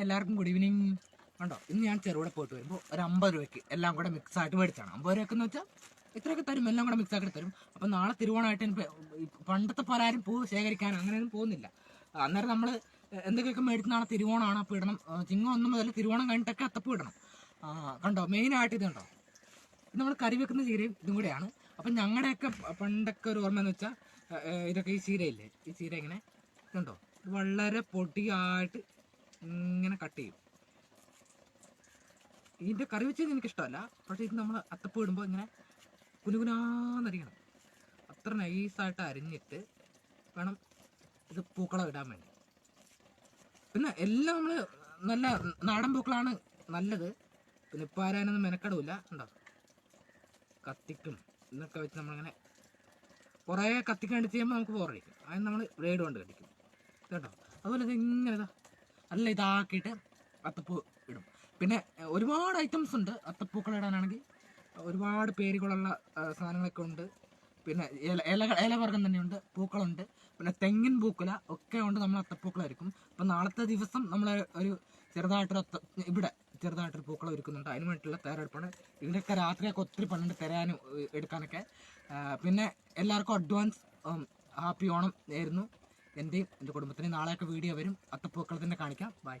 എല്ലാവർക്കും good evening. കണ്ടോ, ഇന്ന് ഞാൻ ചെറുകൂടെ പോയിട്ട് വരുമ്പോൾ ഒരു 50 രൂപയ്ക്ക് എല്ലാം കൂടെ മിക്സ് ആയിട്ട് മേടിച്ചാണ്. 50 രൂപയ്ക്ക് എന്ന് വെച്ചാൽ ഇത്രയൊക്കെ തരും, എല്ലാം കൂടെ മിക്സ് ആക്കി തരും. അപ്പം നാളെ തിരുവോണമായിട്ട് എനിക്ക് പണ്ടത്തെ പോലെ ആരും പൂ ശേഖരിക്കാൻ അങ്ങനെയൊന്നും പോകുന്നില്ല. അന്നേരം നമ്മൾ എന്തൊക്കെയൊക്കെ മേടിച്ച് നാളെ തിരുവോണമാണ്, അപ്പോൾ ഇടണം. ചിങ്ങം 1 മുതൽ തിരുവോണം കഴിഞ്ഞിട്ടൊക്കെ അത്തപ്പൂ ഇടണം. കണ്ടോ, മെയിനായിട്ട് ഇത് കണ്ടോ, ഇത് നമ്മൾ കറി വെക്കുന്ന ചീരയും ഇതും കൂടെയാണ്. അപ്പം ഞങ്ങളുടെയൊക്കെ പണ്ടൊക്കെ ഒരു ഓർമ്മ എന്ന് വെച്ചാൽ ഇതൊക്കെ ഈ ചീരയില്ലേ, ഈ ചീര ഇങ്ങനെ ഇതുണ്ടോ, വളരെ പൊടിയായിട്ട് ഇങ്ങനെ കട്ട് ചെയ്യും. ഇതിൻ്റെ കറി വെച്ചത് എനിക്കിഷ്ടമല്ല, പക്ഷേ ഇത് നമ്മൾ അത്തപ്പൂ ഇടുമ്പോൾ ഇങ്ങനെ കുനുകുനാന്നരിയണം. അത്ര നൈസായിട്ട് അരിഞ്ഞിട്ട് വേണം ഇത് പൂക്കളം ഇടാൻ വേണ്ടി. പിന്നെ എല്ലാം നമ്മൾ നല്ല നാടൻ പൂക്കളാണ് നല്ലത്. പിന്നെ ഇപ്പം ആരാനൊന്നും മെനക്കെടില്ല. ഉണ്ടോ, കത്തിക്കും എന്നൊക്കെ വെച്ച് നമ്മളിങ്ങനെ കുറേ കത്തിക്കാണ്ട് ചെയ്യുമ്പോൾ നമുക്ക് ബോറടിക്കും. അതിന് നമ്മൾ ബ്ലേഡ് കൊണ്ട് കത്തിക്കും കേട്ടോ. അതുപോലെ ഇത് ഇങ്ങനെ നല്ല ഇതാക്കിയിട്ട് അത്തപ്പൂ ഇടും. പിന്നെ ഒരുപാട് ഐറ്റംസ് ഉണ്ട് അത്തപ്പൂക്കൾ ഇടാനാണെങ്കിൽ. ഒരുപാട് പേരുകളുള്ള സാധനങ്ങളൊക്കെ ഉണ്ട്. പിന്നെ ഇലവർഗ്ഗം തന്നെയുണ്ട്, പൂക്കളുണ്ട്. പിന്നെ തെങ്ങിൻ പൂക്കുല ഒക്കെ ഉണ്ട്. നമ്മൾ അത്തപ്പൂക്കളായിരിക്കും. അപ്പം നാളത്തെ ദിവസം നമ്മൾ ഒരു ഇവിടെ ചെറുതായിട്ടൊരു പൂക്കളം ഒരുക്കുന്നുണ്ട്. അതിന് വേണ്ടിയിട്ടുള്ള തയ്യാറെടുപ്പാണ്. ഇതിൻ്റെയൊക്കെ രാത്രിയൊക്കെ ഒത്തിരി പണ്ട് തരാനും എടുക്കാനൊക്കെ. പിന്നെ എല്ലാവർക്കും അഡ്വാൻസ് ഹാപ്പി ഓണം ആയിരുന്നു. എൻ്റെയും എൻ്റെ കുടുംബത്തിൻ്റെയും. നാളെയൊക്കെ വീഡിയോ വരും, അത്തപ്പൂക്കളത്തിൻ്റെ കാണിക്കാം. ബൈ.